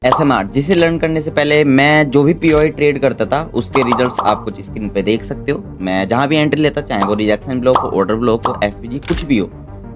ASMR जिसे learn करने से पहले मैं जो भी पीओआई ट्रेड करता था उसके रिजल्ट्स आप कुछ स्क्रीन पे देख सकते हो। मैं जहाँ भी एंट्री लेता, चाहे वो रिजेक्शन ब्लॉक हो, ऑर्डर ब्लॉक हो, एफपीजी कुछ भी हो,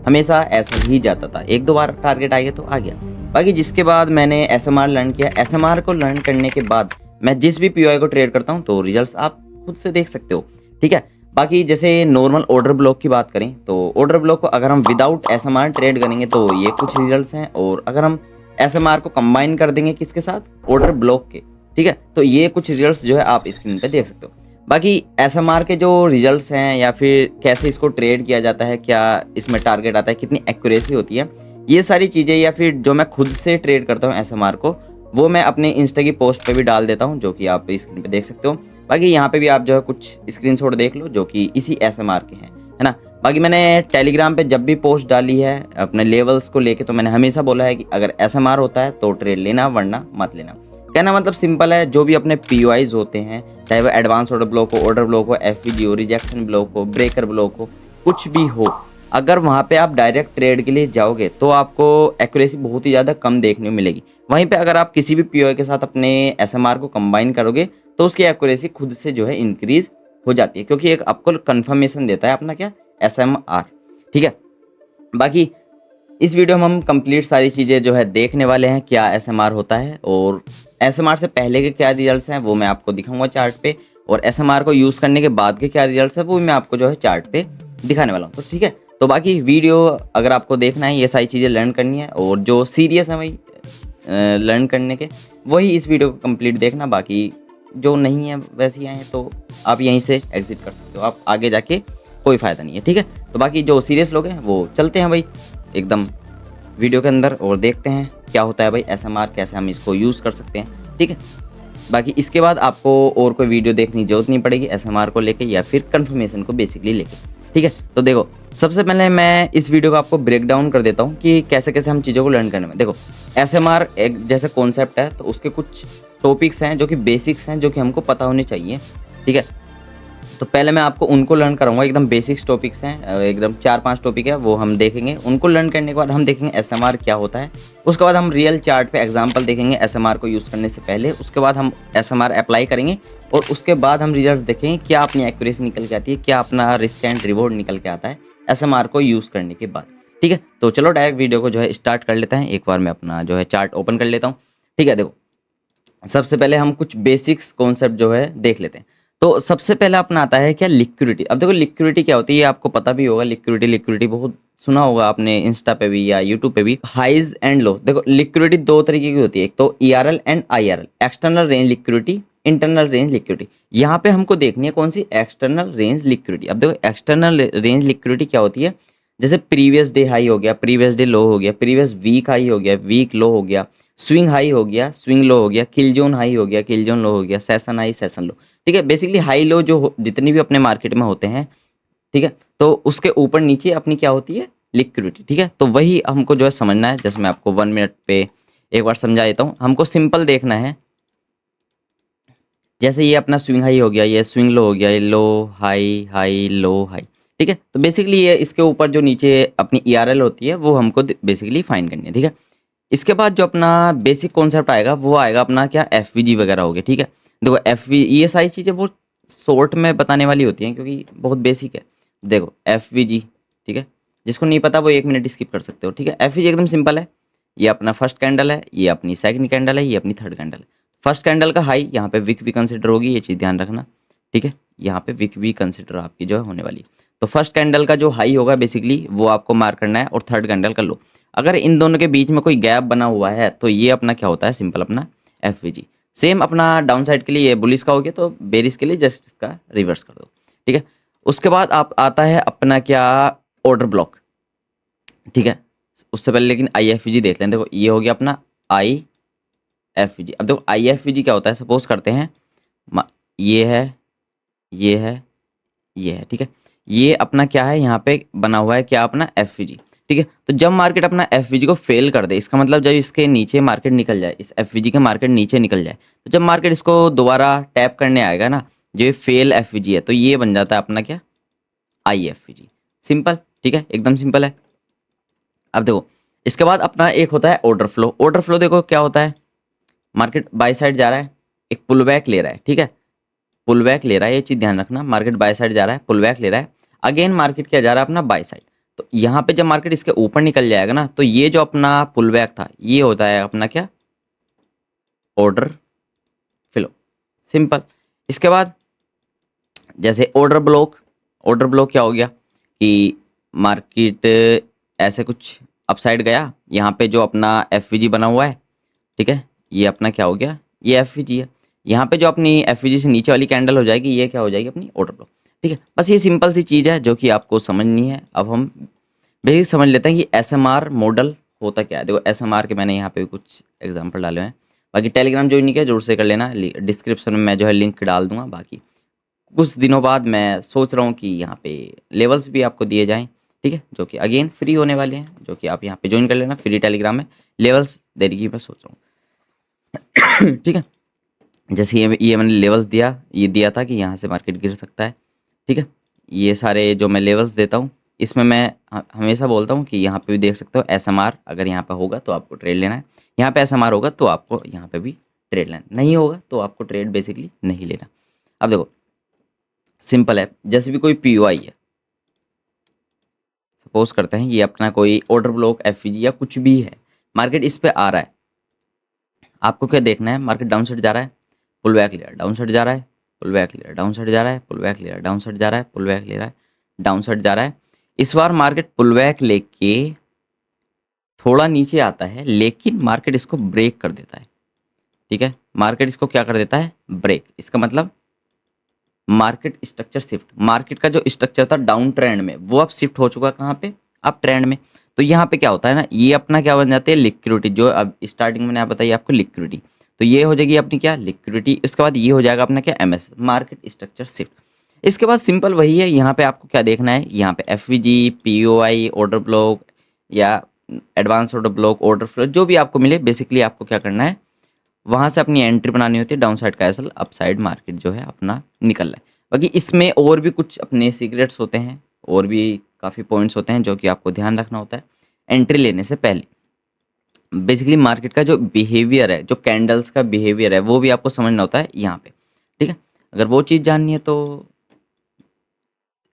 हमेशा ऐसा ही जाता था। एक दो बार टारगेट आ गया तो आ गया। बाकी जिसके बाद मैंने एसएमआर लर्न किया, एसएमआर को लर्न करने के बाद मैं जिस भी पीओआई को ट्रेड करता हूँ तो रिजल्ट आप खुद से देख सकते हो। ठीक है। बाकी जैसे नॉर्मल ऑर्डर ब्लॉक की बात करें तो ऑर्डर ब्लॉक को अगर हम विदाउट एसएमआर ट्रेड करेंगे तो ये कुछ रिजल्ट्स हैं, और अगर हम एसएमआर को कंबाइन कर देंगे किसके साथ, ऑर्डर ब्लॉक के, ठीक है, तो ये कुछ रिजल्ट्स जो है आप स्क्रीन पे देख सकते हो। बाकी एसएमआर के जो रिजल्ट्स हैं या फिर कैसे इसको ट्रेड किया जाता है, क्या इसमें टारगेट आता है, कितनी एक्यूरेसी होती है, ये सारी चीज़ें या फिर जो मैं खुद से ट्रेड करता हूँ एसएमआर को, वो मैं अपने इंस्टा की पोस्ट पे भी डाल देता हूँ, जो कि आप स्क्रीन पे देख सकते हो। बाकी यहाँ पे भी आप जो है कुछ स्क्रीनशॉट देख लो जो कि इसी एसएमआर के हैं, है ना। बाकी मैंने टेलीग्राम पे जब भी पोस्ट डाली है अपने लेवल्स को लेके, तो मैंने हमेशा बोला है कि अगर एसएमआर होता है तो ट्रेड लेना, वरना मत लेना। कहना मतलब सिंपल है, जो भी अपने पीओआईज होते हैं, चाहे वो एडवांस ऑर्डर ब्लॉक हो, एफवीजी हो, रिजेक्शन ब्लॉक हो, ब्रेकर ब्लॉक हो, कुछ भी हो, अगर वहाँ पे आप डायरेक्ट ट्रेड के लिए जाओगे तो आपको एक्यूरेसी बहुत ही ज़्यादा कम देखने को मिलेगी। वहीं पे अगर आप किसी भी पीओआई के साथ अपने एसएमआर को कंबाइन करोगे तो उसकी एक्यूरेसी खुद से जो है इंक्रीज हो जाती है, क्योंकि एक आपको कंफर्मेशन देता है अपना क्या, एसएमआर। ठीक है। बाकी इस वीडियो में हम कंप्लीट सारी चीज़ें जो है देखने वाले हैं, क्या एसएमआर होता है और एसएमआर से पहले के क्या रिजल्ट्स हैं वो मैं आपको दिखाऊंगा चार्ट पे, और एसएमआर को यूज़ करने के बाद के क्या रिजल्ट्स हैं वो मैं आपको जो है चार्ट पे दिखाने वाला हूँ। तो ठीक है, तो बाकी वीडियो अगर आपको देखना है, ये सारी चीज़ें लर्न करनी है, और जो सीरियस है वही लर्न करने के, वही इस वीडियो को कंप्लीट देखना। बाकी जो नहीं है वैसे ही आए तो आप यहीं से एग्जिट कर सकते हो, आप आगे जाके कोई फ़ायदा नहीं है। ठीक है। तो बाकी जो सीरियस लोग हैं वो चलते हैं भाई एकदम वीडियो के अंदर और देखते हैं क्या होता है भाई एसएमआर, कैसे हम इसको यूज़ कर सकते हैं। ठीक है। बाकी इसके बाद आपको और कोई वीडियो देखने की जरूरत नहीं पड़ेगी एसएमआर को लेके या फिर कंफर्मेशन को बेसिकली लेके। ठीक है। तो देखो, सबसे पहले मैं इस वीडियो को आपको ब्रेक डाउन कर देता हूँ कि कैसे कैसे हम चीज़ों को लर्न करने में। देखो, एसएमआर एक जैसा कॉन्सेप्ट है तो उसके कुछ टॉपिक्स हैं जो कि बेसिक्स हैं, जो कि हमको पता होने चाहिए। ठीक है। तो पहले मैं आपको उनको लर्न कराऊंगा, एकदम बेसिक्स टॉपिक्स हैं, एकदम 4-5 टॉपिक है वो हम देखेंगे। उनको लर्न करने के बाद हम देखेंगे एसएमआर क्या होता है, उसके बाद हम रियल चार्ट पे एग्जांपल देखेंगे एसएमआर को यूज़ करने से पहले, उसके बाद हम एसएमआर अप्लाई करेंगे, और उसके बाद हम रिजल्ट्स देखेंगे क्या अपनी एक्यूरेसी निकल के आती है, क्या अपना रिस्क एंड रिवॉर्ड निकल के आता है एसएमआर को यूज़ करने के बाद। ठीक है। तो चलो डायरेक्ट वीडियो को जो है स्टार्ट कर लेते हैं। एक बार मैं अपना जो है चार्ट ओपन कर लेता हूँ। ठीक है। देखो, सबसे पहले हम कुछ बेसिक्स कॉन्सेप्ट जो है देख लेते हैं। तो सबसे पहला अपना आता है क्या, लिक्विडिटी। अब देखो लिक्विडिटी क्या होती है ये आपको पता भी होगा, लिक्विडिटी बहुत सुना होगा आपने इंस्टा पे भी या यूट्यूब पे भी, हाइज एंड लो। देखो लिक्विडिटी दो तरीके की होती है, एक तो ERL and IRL, external range liquidity, internal range liquidity. यहाँ पे हमको देखनी है कौन सी, एक्सटर्नल रेंज लिक्विडिटी। अब देखो एक्सटर्नल रेंज लिक्विडिटी क्या होती है, जैसे प्रीवियस डे हाई हो गया, प्रीवियस डे लो हो गया, प्रीवियस वीक हाई हो गया, वीक लो हो गया, स्विंग हाई हो गया, स्विंग लो हो गया, किल जोन हाई हो गया, किल जोन लो हो गया, सेशन हाई, सेशन लो। ठीक है। बेसिकली हाई लो जो जितनी भी अपने मार्केट में होते हैं, ठीक है, तो उसके ऊपर नीचे अपनी क्या होती है, लिक्विडिटी। ठीक है। तो वही हमको जो है समझना है। जैसे मैं आपको 1 मिनट पे एक बार समझा देता हूँ। हमको सिंपल देखना है, जैसे ये अपना स्विंग हाई हो गया, ये स्विंग लो हो गया, ये लो हाई, हाई लो हाई। ठीक है। तो बेसिकली ये इसके ऊपर जो नीचे अपनी ईआरएल होती है वो हमको बेसिकली फाइंड करनी है। ठीक है। इसके बाद जो अपना बेसिक कॉन्सेप्ट आएगा वो आएगा अपना क्या, एफवीजी वगैरह हो गया। ठीक है। देखो एफवी, ये सारी चीज़ें बहुत शॉर्ट में बताने वाली होती हैं क्योंकि बहुत बेसिक है। देखो एफवीजी, ठीक है, जिसको नहीं पता वो 1 मिनट स्किप कर सकते हो। ठीक है। एफवीजी एकदम सिंपल है, ये अपना फर्स्ट कैंडल है, ये अपनी सेकंड कैंडल है, ये अपनी थर्ड कैंडल है। फर्स्ट कैंडल का हाई यहाँ पे विक भी कंसिडर होगी, ये चीज़ ध्यान रखना। ठीक है। यहाँ पे विक भी कंसिडर आपकी जो है होने वाली है। तो फर्स्ट कैंडल का जो हाई होगा बेसिकली वो आपको मार्क करना है, और थर्ड कैंडल का लो। अगर इन दोनों के बीच में कोई गैप बना हुआ है तो ये अपना क्या होता है, सिंपल अपना एफवीजी। सेम अपना डाउन साइड के लिए ये बुलिश का हो गया, तो बेरिस के लिए जस्ट इसका रिवर्स कर दो। ठीक है। उसके बाद आप आता है अपना क्या, ऑर्डर ब्लॉक। ठीक है। उससे पहले लेकिन आईएफवीजी देख लें। देखो ये हो गया अपना आईएफवीजी। अब देखो आईएफवीजी क्या होता है, सपोज करते हैं ये है, ये है, ये है। ठीक है। ये अपना क्या है, यहाँ पे बना हुआ है क्या, अपना एफवीजी। ठीक है। तो जब मार्केट अपना एफवीजी को फेल कर दे, इसका मतलब जब इसके नीचे मार्केट निकल जाए, इस एफवीजी के मार्केट नीचे निकल जाए, तो जब मार्केट इसको दोबारा टैप करने आएगा ना, जो ये फेल एफवीजी है, तो ये बन जाता है अपना क्या, आईएफवीजी। सिंपल। ठीक है। एकदम सिंपल है। अब देखो इसके बाद अपना एक होता है ऑर्डर फ्लो। ऑर्डर फ्लो देखो क्या होता है, मार्केट बाय साइड जा रहा है, एक पुल बैक ले रहा है, ठीक है, पुल बैक ले रहा है, ये चीज़ ध्यान रखना, मार्केट बाय साइड जा रहा है, पुल बैक ले रहा है, अगेन मार्केट क्या जा रहा है अपना बाय साइड। तो यहाँ पे जब मार्केट इसके ऊपर निकल जाएगा ना, तो ये जो अपना पुल बैक था ये होता है अपना क्या, ऑर्डर फ्लो, सिंपल। इसके बाद जैसे ऑर्डर ब्लॉक क्या हो गया कि मार्केट ऐसे कुछ अपसाइड गया, यहाँ पे जो अपना एफ बना हुआ है, ठीक है, ये अपना क्या हो गया, ये एफ है, यहाँ पे जो अपनी एफ से नीचे वाली कैंडल हो जाएगी, ये क्या हो जाएगी अपनी ऑर्डर ब्लॉक, ठीक है। बस ये सिंपल सी चीज़ है जो कि आपको समझनी है। अब हम बेसिक समझ लेते हैं कि एसएमआर मॉडल होता क्या है। देखो एसएमआर के मैंने यहाँ पे कुछ एग्जांपल डाले हैं, बाकी टेलीग्राम ज्वाइन नहीं किया जरूर से कर लेना, डिस्क्रिप्शन में मैं जो है लिंक डाल दूंगा। बाकी कुछ दिनों बाद मैं सोच रहा हूँ कि यहाँ पे लेवल्स भी आपको दिए जाएँ, ठीक है, जो कि अगेन फ्री होने वाले हैं, जो कि आप यहाँ पे ज्वाइन कर लेना फ्री टेलीग्राम में, लेवल्स देने की मैं सोच रहा हूँ ठीक है। जैसे ये मैंने लेवल्स दिया, ये दिया था कि यहाँ से मार्केट गिर सकता है, ठीक है। ये सारे जो मैं लेवल्स देता हूँ इसमें मैं हमेशा बोलता हूँ कि यहाँ पे भी देख सकते हो एसएमआर, अगर यहाँ पे होगा तो आपको ट्रेड लेना है, यहाँ पे एसएमआर होगा तो आपको यहाँ पे भी ट्रेड लेना, नहीं होगा तो आपको ट्रेड बेसिकली नहीं लेना। अब देखो सिंपल है, जैसे भी कोई पीओआई है, सपोज करते हैं ये अपना कोई ऑर्डर ब्लॉक एफईजी या कुछ भी है, मार्केट इस पे आ रहा है, आपको क्या देखना है, मार्केट डाउन साइड जा रहा है, पुल बैक ले रहा है, डाउन साइड जा रहा है, पुल बैक ले रहा है, डाउन साइड जा रहा है, पुल बैक ले रहा है, डाउन साइड जा रहा है, पुल बैक ले रहा है, डाउन साइड जा रहा है। इस बार मार्केट पुल बैक लेके थोड़ा नीचे आता है, लेकिन मार्केट इसको ब्रेक कर देता है, ठीक है, मार्केट इसको क्या कर देता है, ब्रेक। इसका मतलब मार्केट स्ट्रक्चर शिफ्ट, मार्केट का जो स्ट्रक्चर था डाउन ट्रेंड में वो अब शिफ्ट हो चुका कहाँ पे, अब ट्रेंड में। तो यहाँ पे क्या होता है ना, ये अपना क्या बन जाती है, लिक्विडिटी, जो अब स्टार्टिंग में मैंने बताई आपको लिक्विडिटी, तो ये हो जाएगी अपनी क्या, लिक्विडिटी। इसके बाद ये हो जाएगा अपना क्या, एमएस, मार्केट स्ट्रक्चर शिफ्ट। इसके बाद सिंपल वही है, यहाँ पे आपको क्या देखना है, यहाँ पे एफवीजी, पीओआई, ऑर्डर ब्लॉक या advance order block, order flow, जो भी आपको मिले, बेसिकली आपको क्या करना है, वहाँ से अपनी एंट्री बनानी होती है, डाउन साइड का एसल, अप साइड मार्केट जो है अपना निकल रहा है। बाकी इसमें और भी कुछ अपने सीक्रेट्स होते हैं, और भी काफ़ी पॉइंट्स होते हैं जो कि आपको ध्यान रखना होता है एंट्री लेने से पहले। बेसिकली मार्केट का जो बिहेवियर है, जो कैंडल्स का बिहेवियर है, वो भी आपको समझना होता है यहाँ पे, ठीक है। अगर वो चीज़ जाननी है तो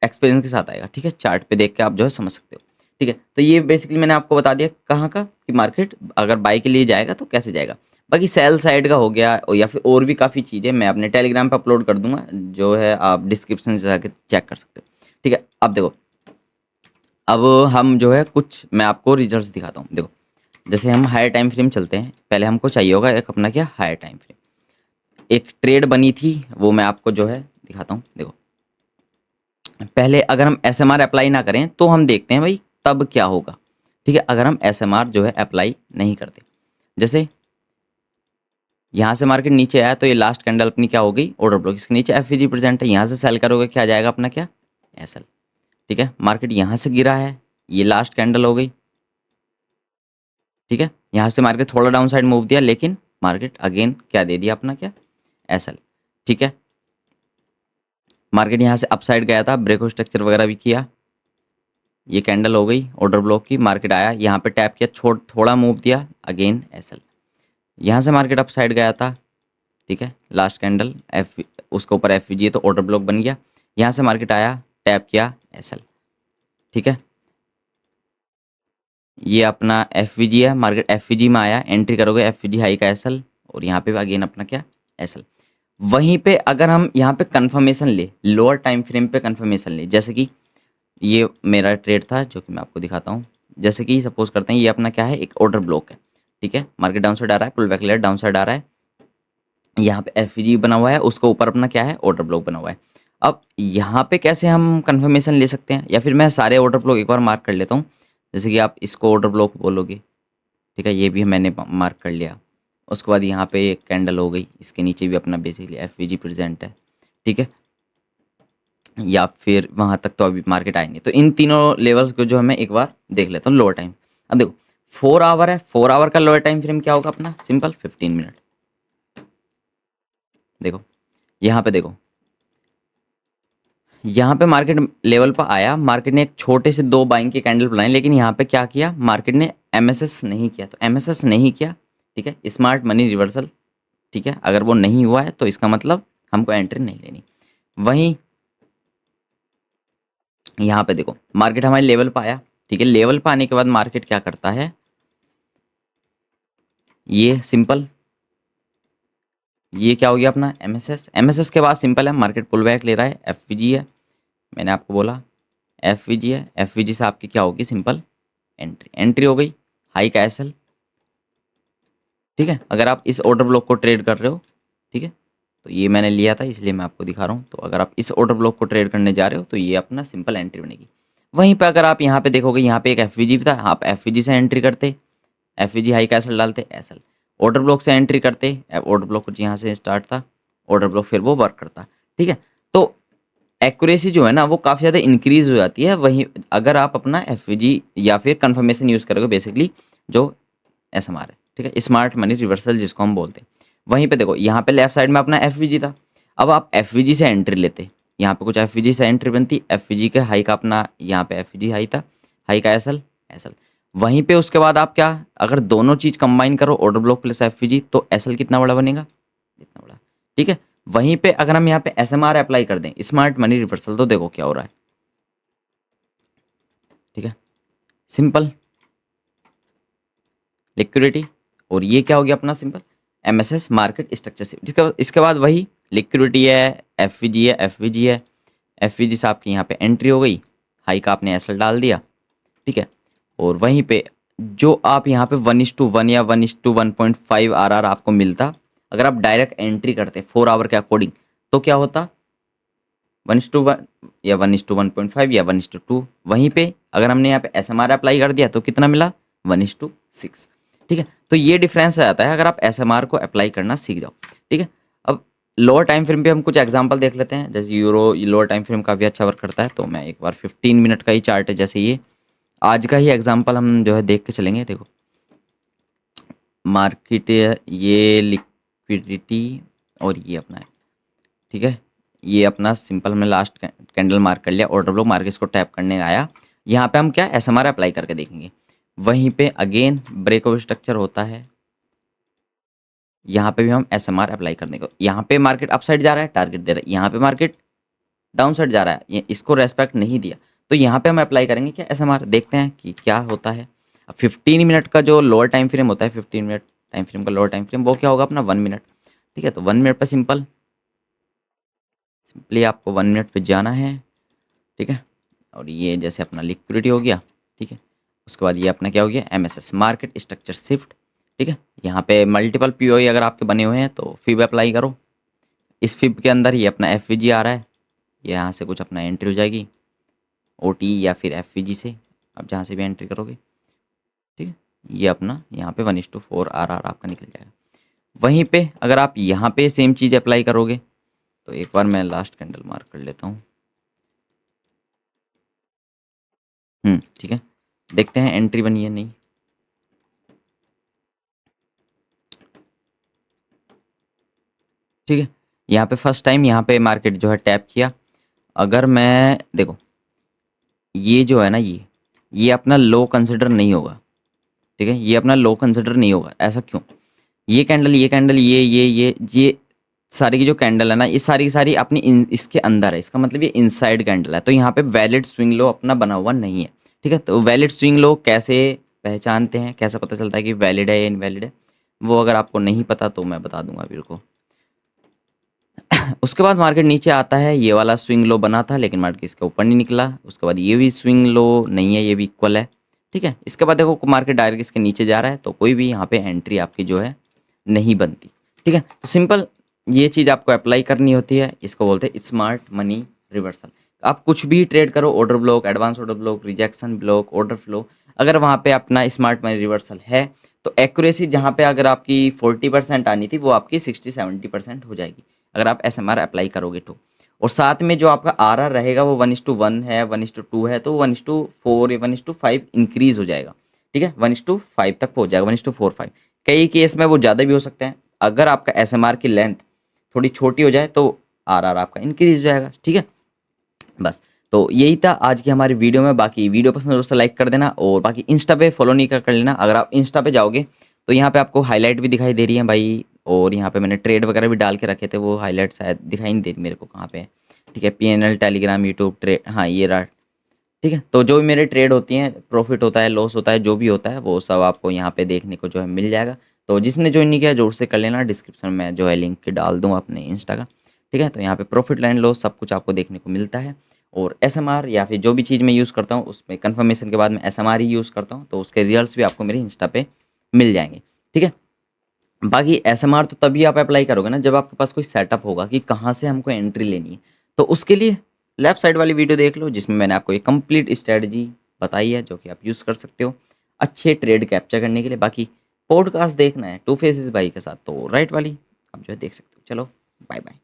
एक्सपीरियंस के साथ आएगा, ठीक है, चार्ट पे देख के आप जो है समझ सकते हो, ठीक है। तो ये बेसिकली मैंने आपको बता दिया कहाँ का, कि मार्केट अगर बाई के लिए जाएगा तो कैसे जाएगा। बाकी सेल साइड का हो गया, या फिर और भी काफ़ी चीज़ें मैं अपने टेलीग्राम पे अपलोड कर दूंगा, जो है आप डिस्क्रिप्शन से जाके चेक कर सकते हो, ठीक है। अब देखो, अब हम जो है कुछ मैं आपको रिजल्ट्स दिखाता हूँ। देखो जैसे हम हायर टाइम फ्रेम चलते हैं, पहले हमको चाहिए होगा एक अपना क्या, हायर टाइम फ्रेम, एक ट्रेड बनी थी वो मैं आपको जो है दिखाता हूँ। देखो पहले अगर हम एसएमआर अप्लाई ना करें तो हम देखते हैं भाई तब क्या होगा, ठीक है। अगर हम एसएमआर जो है अप्लाई नहीं करते, जैसे यहाँ से मार्केट नीचे आया तो ये लास्ट कैंडल अपनी क्या हो गई, ऑर्डर ब्लॉक, इसके नीचे एफईजी प्रेजेंट है, यहाँ से सेल करोगे क्या जाएगा अपना क्या, एसएल, ठीक है। मार्केट यहाँ से गिरा है, ये लास्ट कैंडल हो गई, ठीक है। यहाँ से मार्केट थोड़ा डाउन साइड मूव दिया, लेकिन मार्केट अगेन क्या दे दिया अपना क्या, एसएल, ठीक है। मार्केट यहाँ से अपसाइड गया था, ब्रेकआउट स्ट्रक्चर वगैरह भी किया, ये कैंडल हो गई ऑर्डर ब्लॉक की, मार्केट आया यहाँ पे टैप किया, थोड़ा मूव दिया, अगेन एसएल, यहाँ से मार्केट अप साइड गया था, ठीक है, लास्ट कैंडल एफ, उसके ऊपर एफ है तो ऑर्डर ब्लॉक बन गया, यहाँ से मार्केट आया, टैप किया, एसएल, ठीक है। ये अपना एफ है, मार्केट एफ में आया, एंट्री करोगे एफ हाई का एसएल, और यहाँ पे अगेन अपना क्या, एसएल। वहीं पे अगर हम यहाँ पे कंफर्मेशन ले, लोअर टाइम फ्रेम पे कंफर्मेशन ले, जैसे कि ये मेरा ट्रेड था जो कि मैं आपको दिखाता हूँ। जैसे कि सपोज करते हैं ये अपना क्या है, एक ऑर्डर ब्लॉक है, ठीक है, मार्केट डाउन साइड आ रहा है, pull back layer down side आ रहा है, यहाँ पे एफ बना हुआ है, उसके ऊपर अपना क्या है, ऑर्डर ब्लॉक बना हुआ है। अब यहाँ पे कैसे हम कंफर्मेशन ले सकते हैं, या फिर मैं सारे ऑर्डर ब्लॉक एक बार मार्क कर लेता हूँ, जैसे कि आप इसको ऑर्डर ब्लॉक बोलोगे, ठीक है, ये भी मैंने मार्क कर लिया। उसके बाद यहाँ पे एक कैंडल हो गई, इसके नीचे भी अपना बेसिकली एफ प्रेजेंट है, ठीक है, या फिर वहाँ तक तो अभी मार्केट आएंगे। तो इन तीनों लेवल्स को जो है मैं एक बार देख लेता हूँ लोअर टाइम। अब देखो 4 आवर है, 4 आवर का लोअर टाइम फ्रेम क्या होगा अपना, सिंपल 15 मिनट। देखो यहाँ पे देखो, यहाँ पे मार्केट लेवल पर आया, मार्केट ने एक छोटे से 2 बाइंग के कैंडल बनाए, लेकिन यहाँ पे क्या किया मार्केट ने, एमएसएस नहीं किया, तो एमएसएस नहीं किया, ठीक है, स्मार्ट मनी रिवर्सल ठीक है, अगर वो नहीं हुआ है तो इसका मतलब हमको एंट्री नहीं लेनी। वहीं यहाँ पे देखो मार्केट हमारे लेवल पे आया, ठीक है, लेवल पे आने के बाद मार्केट क्या करता है, ये सिंपल, ये क्या हो गया अपना एमएसएस। एमएसएस के बाद सिंपल है, मार्केट पुल बैक ले रहा है, एफवीजी है, मैंने आपको बोला एफवीजी है, एफवीजी से आपकी क्या होगी सिंपल एंट्री, एंट्री हो गई, हाई का एसएल, ठीक है। अगर आप इस ऑर्डर ब्लॉक को ट्रेड कर रहे हो, ठीक है, तो ये मैंने लिया था इसलिए मैं आपको दिखा रहा हूँ। तो अगर आप इस ऑर्डर ब्लॉक को ट्रेड करने जा रहे हो तो ये अपना सिंपल एंट्री बनेगी। वहीं पे अगर आप यहाँ पे देखोगे, यहाँ पे एक एफवीजी था, आप एफवीजी से एंट्री करते, एफवीजी हाई का एसएल डालते, एसएल ऑर्डर ब्लॉक से एंट्री करते, ऑर्डर ब्लॉक कुछ यहाँ से स्टार्ट था, ऑर्डर ब्लॉक फिर वो वर्क करता, ठीक है। तो एक्यूरेसी जो है ना वो काफ़ी ज़्यादा इंक्रीज हो जाती है वहीं अगर आप अपना एफवीजी या फिर कंफर्मेशन यूज़ करोगे, बेसिकली जो एसएमआर है, ठीक है, स्मार्ट मनी रिवर्सल जिसको हम बोलते हैं। वहीं पे देखो यहाँ पे लेफ्ट साइड में अपना एफवीजी था, अब आप एफवीजी से एंट्री लेते, यहाँ पे कुछ एफवीजी से एंट्री बनती, एफवीजी के हाई का अपना यहाँ पे एफवीजी हाई था, हाई का एसएल, एसएल वहीं पे उसके बाद आप क्या, अगर दोनों चीज़ कंबाइन करो ऑर्डर ब्लॉक प्लस एफवीजी तो एसएल कितना बड़ा बनेगा, इतना बड़ा, ठीक है। वहीं पे अगर हम यहाँ पे एसएमआर अप्लाई कर दें, स्मार्ट मनी रिवर्सल, तो देखो क्या हो रहा है, ठीक है, सिंपल लिक्विडिटी, और ये क्या हो गया अपना सिंपल एमएसएस मार्केट स्ट्रक्चर से। इसके बाद वही लिक्विडिटी है, एफवीजी है, एफवीजी है, एफवीजी से आपकी यहाँ पे एंट्री हो गई, हाई का आपने एसएल डाल दिया, ठीक है। और वहीं पे जो आप यहाँ पे 1:1 या 1:1.5 आरआर आपको मिलता, अगर आप डायरेक्ट एंट्री करते 4 आवर के अकॉर्डिंग तो क्या होता 1:1 या 1:1.5 या 1:2। वहीं पे अगर हमने यहाँ पे एसएमआर अप्लाई कर दिया तो कितना मिला 1:6, ठीक है। तो ये डिफरेंस आ जाता है अगर आप एसएमआर को अप्लाई करना सीख जाओ, ठीक है। अब लोअर टाइम फ्रेम पे हम कुछ एग्जांपल देख लेते हैं, जैसे यूरो लोअर टाइम फ्रेम काफ़ी अच्छा वर्क करता है, तो मैं एक बार 15 मिनट का ही चार्ट है, जैसे ये आज का ही एग्जांपल हम जो है देख के चलेंगे। देखो मार्केट, ये लिक्विडिटी और ये अपना है, ठीक है, ये अपना सिंपल हमने लास्ट कैंडल मार्क कर लिया, ऑर्डर ब्लॉक मार्केट को टैप करने आया, यहाँ पे हम क्या एसएमआर अप्लाई करके देखेंगे। वहीं पे अगेन ब्रेकओवर स्ट्रक्चर होता है, यहाँ पे भी हम एसएमआर अप्लाई करने को, यहाँ पे मार्केट अपसाइड जा रहा है टारगेट दे रहा है, यहाँ पे मार्केट डाउन साइड जा रहा है, ये इसको रेस्पेक्ट नहीं दिया, तो यहाँ पे हम अप्लाई करेंगे क्या एसएमआर, देखते हैं कि क्या होता है। अब 15 मिनट का जो लोअर टाइम फ्रेम होता है, 15 मिनट टाइम फ्रेम का लोअर टाइम फ्रेम वो क्या होगा अपना 1 मिनट, ठीक है। तो 1 मिनट पर सिंपली आपको 1 मिनट पे जाना है, ठीक है। और ये जैसे अपना लिक्विडिटी हो गया, ठीक है। उसके बाद ये अपना क्या हो गया एमएसएस मार्केट स्ट्रक्चर शिफ्ट, ठीक है। यहाँ पे मल्टीपल पीओई अगर आपके बने हुए हैं तो फिब अप्लाई करो, इस फिब के अंदर ये अपना एफवीजी आ रहा है, यहाँ से कुछ अपना एंट्री हो जाएगी ओटी या फिर एफवीजी से, आप जहाँ से भी एंट्री करोगे, ठीक है। ये अपना यहाँ पे 1:4 आरआर आपका निकल जाएगा। वहीं पे अगर आप यहाँ पे सेम चीज़ अप्लाई करोगे तो एक बार मैं लास्ट कैंडल मार्क कर लेता हूँ, ठीक है, देखते हैं एंट्री बनी है नहीं, ठीक है। यहाँ पे फर्स्ट टाइम यहाँ पे मार्केट जो है टैप किया, अगर मैं देखो ये जो है ना ये अपना लो कंसिडर नहीं होगा, ठीक है, ये अपना लो कंसिडर नहीं होगा, ऐसा क्यों, ये कैंडल ये सारी की जो कैंडल है ना ये सारी की सारी अपनी इसके अंदर है, इसका मतलब ये इनसाइड कैंडल है, तो यहाँ पे वैलिड स्विंग लो अपना बना हुआ नहीं है, ठीक है। तो वैलिड स्विंग लो कैसे पहचानते हैं, कैसे पता चलता है कि वैलिड है या इनवैलिड है, वो अगर आपको नहीं पता तो मैं बता दूंगा बिल्कुल। उसके बाद मार्केट नीचे आता है, ये वाला स्विंग लो बना था लेकिन मार्केट इसके ऊपर नहीं निकला, उसके बाद ये भी स्विंग लो नहीं है, ये भी इक्वल है, ठीक है। इसके बाद देखो मार्केट डायरेक्ट इसके नीचे जा रहा है तो कोई भी यहाँ पे एंट्री आपकी जो है नहीं बनती, ठीक है। तो सिंपल ये चीज़ आपको अप्लाई करनी होती है, इसको बोलते हैं स्मार्ट मनी रिवर्सल। आप कुछ भी ट्रेड करो, order block, advance order block, rejection block, order flow, अगर वहाँ पे अपना स्मार्ट मनी रिवर्सल है तो एक्यूरेसी जहाँ पे अगर आपकी 40% आनी थी वो आपकी 60-70% हो जाएगी अगर आप एसएमआर अप्लाई करोगे तो। और साथ में जो आपका आरआर रहेगा वो 1:1 है, 1:2 है, तो 1:4 या 1:5 इंक्रीज हो जाएगा, ठीक है, 1:5 तक पहुँच जाएगा, 1:4-5। कई केस में वो ज़्यादा भी हो सकते हैं, अगर आपका एसएमआर की लेंथ थोड़ी छोटी हो जाए तो आरआर आपका इंक्रीज हो जाएगा, ठीक है। बस तो यही था आज की हमारी वीडियो में, बाकी वीडियो पसंद हो तो लाइक कर देना, और बाकी इंस्टा पे फॉलो नहीं कर लेना, अगर आप इंस्टा पे जाओगे तो यहाँ पे आपको हाईलाइट भी दिखाई दे रही है भाई, और यहाँ पे मैंने ट्रेड वगैरह भी डाल के रखे थे, वो हाईलाइट शायद दिखाई नहीं दे रही मेरे को कहाँ पे है। ठीक है, PNL, टेलीग्राम, यूट्यूब, ट्रेड, हाँ ये रहा। ठीक है, तो जो भी मेरे ट्रेड होती हैं, प्रॉफिट होता है, लॉस होता है, जो भी होता है वो सब आपको यहाँ पे देखने को जो है मिल जाएगा। तो जिसने ज्वाइन नहीं किया जोर से कर लेना, डिस्क्रिप्शन में जो है लिंक डाल दूँ अपने इंस्टा का। ठीक है, तो यहाँ पे प्रॉफिट एंड लॉस सब कुछ आपको देखने को मिलता है। और SMR या फिर जो भी चीज़ मैं यूज़ करता हूँ उसमें कन्फर्मेशन के बाद मैं SMR ही यूज़ करता हूँ, तो उसके रिजल्ट्स भी आपको मेरे इंस्टा पे मिल जाएंगे। ठीक है, बाकी SMR तो तभी आप अप्लाई करोगे ना जब आपके पास कोई सेटअप होगा कि कहाँ से हमको एंट्री लेनी है। तो उसके लिए लेफ्ट साइड वाली वीडियो देख लो, जिसमें मैंने आपको एक कंप्लीट स्ट्रेटजी बताई है जो कि आप यूज़ कर सकते हो अच्छे ट्रेड कैप्चर करने के लिए। बाकी पॉडकास्ट देखना है टू फेसेस भाई के साथ, तो राइट वाली आप जो है देख सकते हो। चलो, बाय बाय।